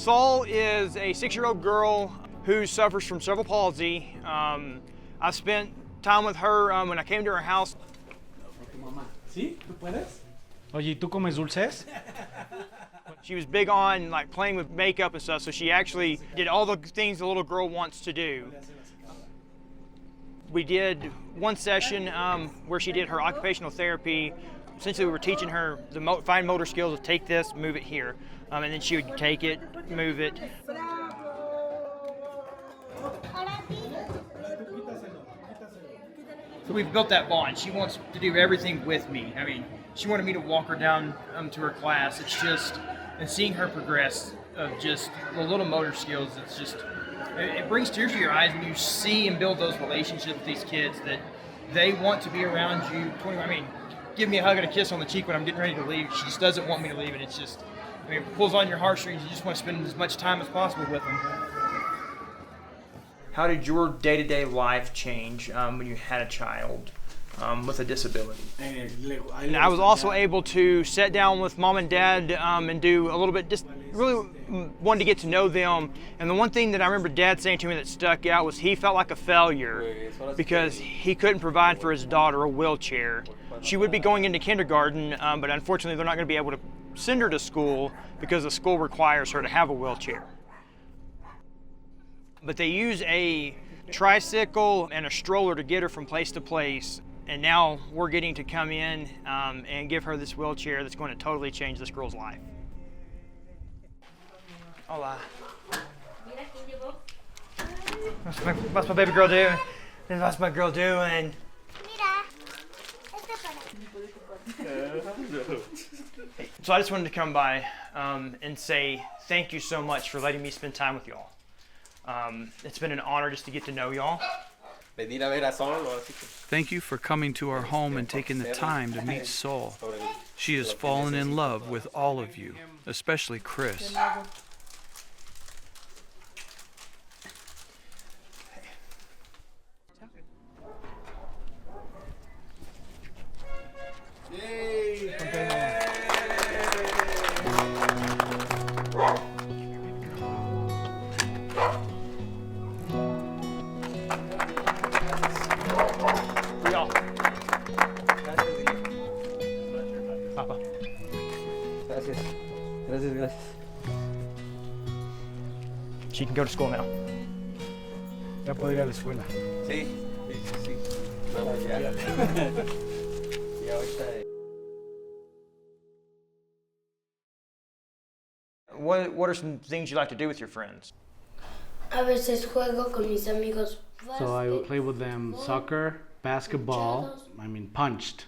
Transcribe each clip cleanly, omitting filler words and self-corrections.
Saul is a 6-year-old girl who suffers from cerebral palsy. I spent time with her when I came to her house. ¿Sí? ¿Tú puedes? Oye, ¿y tú comes dulces? She was big on like playing with makeup and stuff, so she actually did all the things a little girl wants to do. We did one session where she did her occupational therapy. Essentially, we were teaching her the fine motor skills of take this, move it here, and then she would take it, move it. So we've built that bond. She wants to do everything with me. I mean, she wanted me to walk her down to her class. It's just, and seeing her progress of just the little motor skills, it's just, it brings tears to your eyes when you see and build those relationships with these kids that they want to be around you. I mean, give me a hug and a kiss on the cheek when I'm getting ready to leave. She just doesn't want me to leave, and it's just, I mean, it pulls on your heartstrings. You just want to spend as much time as possible with them. How did your day-to-day life change when you had a child with a disability? And I was also able to sit down with mom and dad and do a little bit, just really wanted to get to know them. And the one thing that I remember Dad saying to me that stuck out was he felt like a failure because he couldn't provide for his daughter a wheelchair. She would be going into kindergarten, but unfortunately they're not going to be able to send her to school because the school requires her to have a wheelchair. But they use a tricycle and a stroller to get her from place to place. And now we're getting to come in and give her this wheelchair that's going to totally change this girl's life. Hola. What's my baby girl doing? What's my girl doing? So I just wanted to come by and say thank you so much for letting me spend time with y'all. It's been an honor just to get to know y'all. Thank you for coming to our home and taking the time to meet Sol. She has fallen in love with all of you, especially Chris. Papa. Gracias. Gracias. She can go to school now. Ya puedo ir a la escuela. Sí. Vamos ya. Y ahorita. What are some things you like to do with your friends? A veces juego con mis amigos. So I play with them soccer, basketball, punched.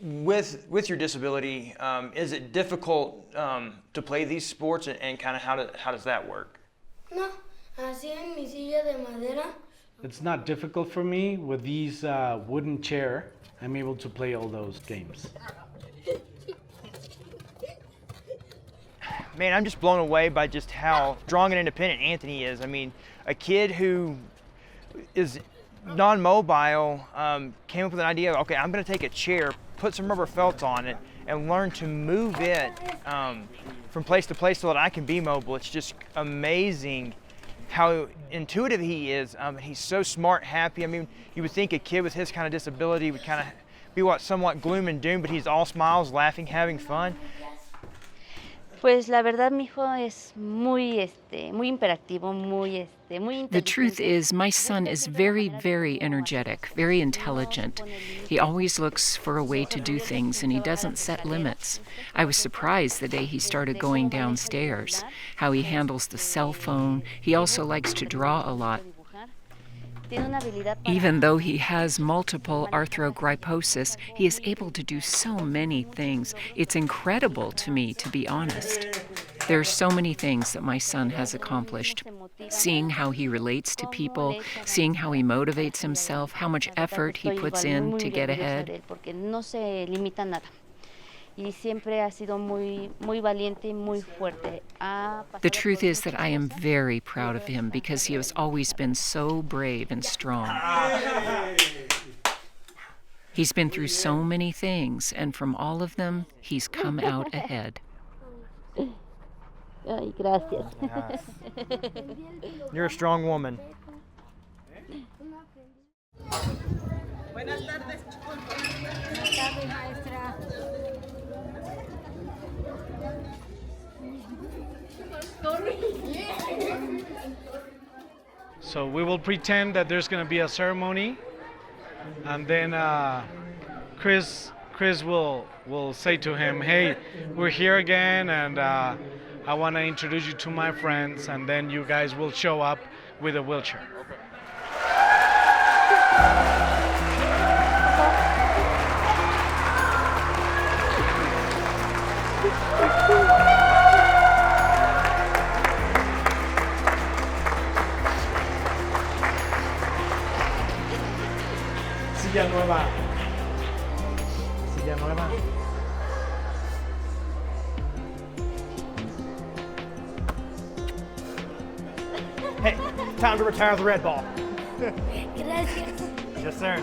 With your disability, is it difficult to play these sports, and kind of how does that work? No, así en mi silla de madera. It's not difficult for me. With these wooden chair, I'm able to play all those games. Man, I'm just blown away by just how strong and independent Anthony is. I mean, a kid who is non-mobile came up with an idea, okay, I'm gonna take a chair, put some rubber felt on it, and learn to move it from place to place so that I can be mobile. It's just amazing how intuitive he is. He's so smart, happy. I mean, you would think a kid with his kind of disability would kind of be somewhat gloom and doom, but he's all smiles, laughing, having fun. Pues la verdad, mi hijo es muy imperactivo, muy inteligente. The truth is, my son is very, very energetic, very intelligent. He always looks for a way to do things, and he doesn't set limits. I was surprised the day he started going downstairs, how he handles the cell phone. He also likes to draw a lot. Even though he has multiple arthrogryposis, he is able to do so many things. It's incredible to me, to be honest. There are so many things that my son has accomplished. Seeing how he relates to people, seeing how he motivates himself, how much effort he puts in to get ahead. Y siempre ha sido muy valiente y muy fuerte. The truth is that I am very proud of him because he has always been so brave and strong. He's been through so many things, and from all of them, he's come out ahead. Ay, gracias. Yes. You're a strong woman. So we will pretend that there's going to be a ceremony, and then Chris will say to him, "Hey, we're here again, and I want to introduce you to my friends," and then you guys will show up with a wheelchair. Silla nueva. Silla nueva. Hey, time to retire the red ball. Gracias. Yes, sir.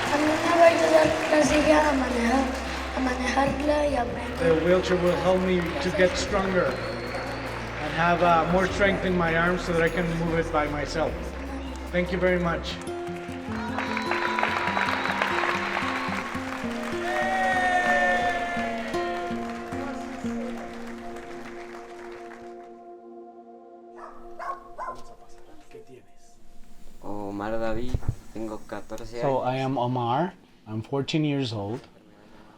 A mí me va a ayudar la silla a manejarla y aprender. The wheelchair will help me to get stronger and have more strength in my arms so that I can move it by myself. Thank you very much. Omar David, tengo 14 So años. I am Omar. I'm 14 years old,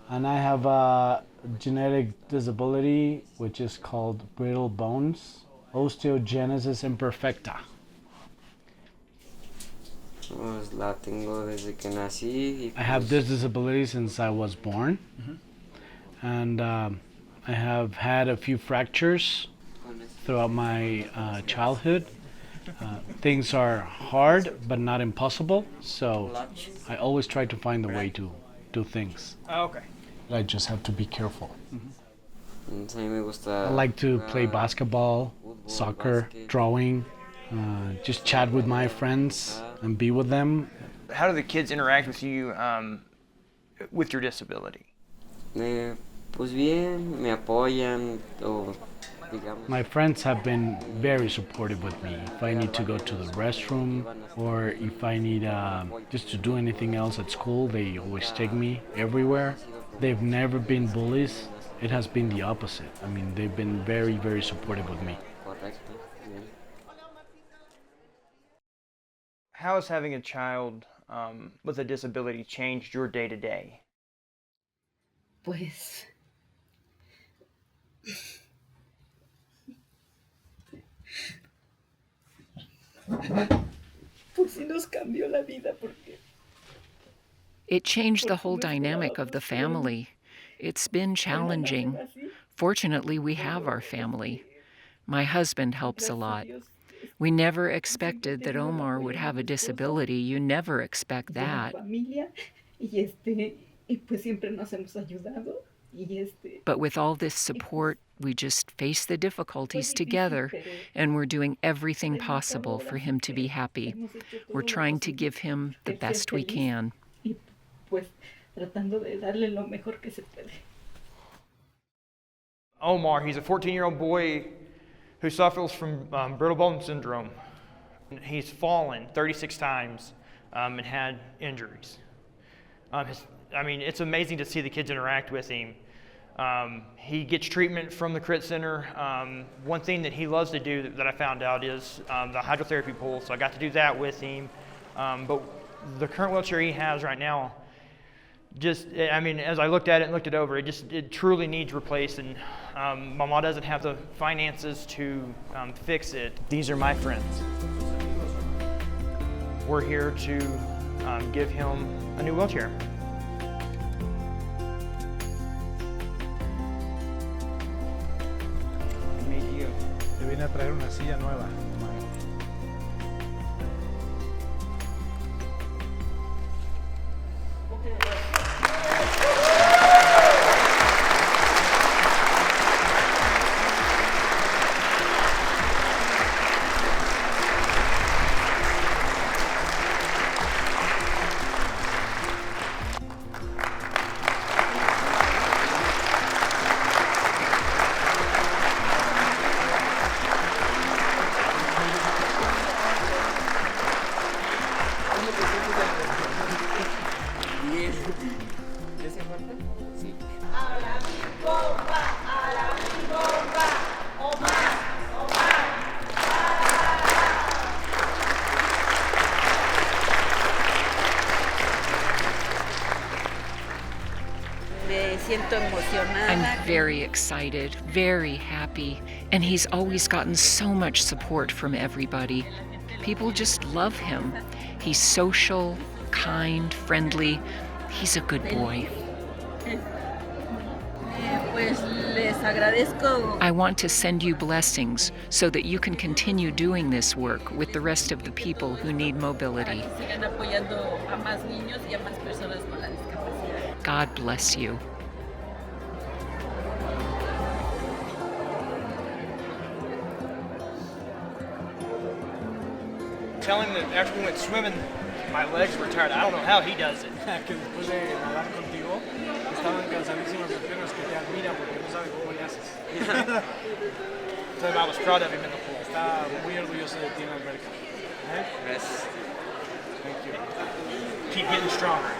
and I have a genetic disability which is called brittle bones, osteogenesis imperfecta. Pues la tengo desde que nací. I have this disability since I was born, and I have had a few fractures throughout my childhood. Things are hard but not impossible, so I always try to find a way to do things. Oh, okay. I just have to be careful. Entonces a mí me gusta. I like to play basketball, soccer, drawing, just chat with my friends and be with them. How do the kids interact with you with your disability? Pues bien, me apoyan o digamos. My friends have been very supportive with me. If I need to go to the restroom or if I need just to do anything else at school, they always take me everywhere. They've never been bullies. It has been the opposite. I mean, they've been very, very supportive with me. Correcto. Bien. How has having a child with a disability changed your day to day? Pues pues sí nos cambió la vida porque It changed the whole dynamic of the family. It's been challenging. Fortunately, we have our family. My husband helps a lot. We never expected that Omar would have a disability. You never expect that. familia y y pues siempre nos hemos ayudado y But with all this support, we just face the difficulties together, and we're doing everything possible for him to be happy. We're trying to give him the best we can. y pues tratando de darle lo mejor que se puede. Omar, he's a 14-year-old boy who suffers from brittle bone syndrome. He's fallen 36 times and had injuries. It's amazing to see the kids interact with him. He gets treatment from the Crit Center. One thing that he loves to do that I found out is the hydrotherapy pool, so I got to do that with him. But the current wheelchair he has right now, as I looked at it and looked it over, it truly needs replacing. My mom doesn't have the finances to fix it. These are my friends. We're here to give him a new wheelchair. Le vine a traer una silla nueva. I'm very excited, very happy, and he's always gotten so much support from everybody. People just love him. He's social, kind, friendly. He's a good boy. I want to send you blessings so that you can continue doing this work with the rest of the people who need mobility. God bless you. Tell him that after we went swimming, my legs were tired. I don't know how he does it. Que después de nadar contigo estaban cansadísimas las piernas, que te admira porque no sabe cómo le haces. Told him I was proud of him in the pool. Está muy orgulloso de ti en la alberca. Gracias. Thank you. Keep getting stronger.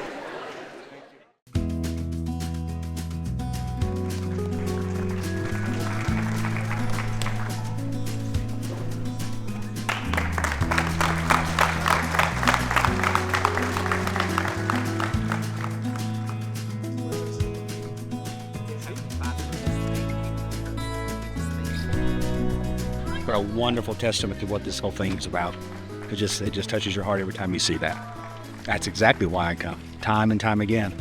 What a wonderful testament to what this whole thing is about. It just touches your heart every time you see that. That's exactly why I come, time and time again.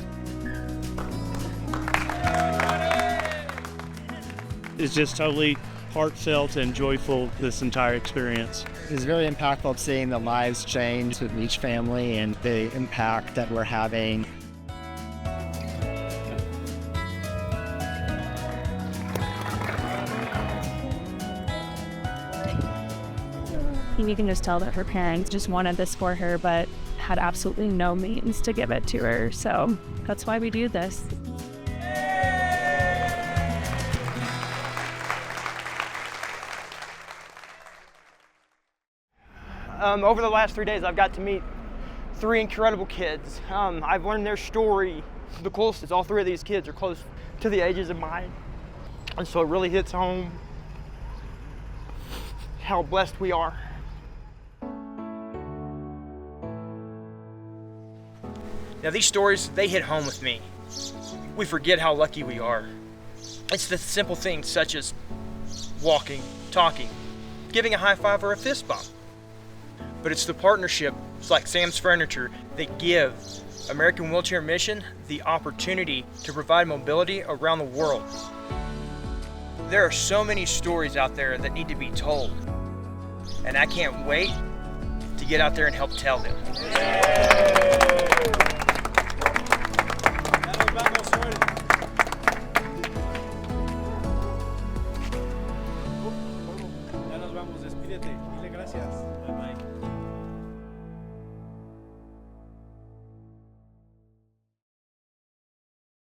It's just totally heartfelt and joyful, this entire experience. It's very impactful seeing the lives change with each family and the impact that we're having. You can just tell that her parents just wanted this for her, but had absolutely no means to give it to her. So that's why we do this. Over the last 3 days, I've got to meet 3 incredible kids. I've learned their story. The coolest is all 3 of these kids are close to the ages of mine. And so it really hits home how blessed we are. Now these stories, they hit home with me. We forget how lucky we are. It's the simple things such as walking, talking, giving a high five or a fist bump. But it's the partnerships like Sam's Furniture that give American Wheelchair Mission the opportunity to provide mobility around the world. There are so many stories out there that need to be told, and I can't wait to get out there and help tell them. Ya nos vamos, despídete, dile gracias.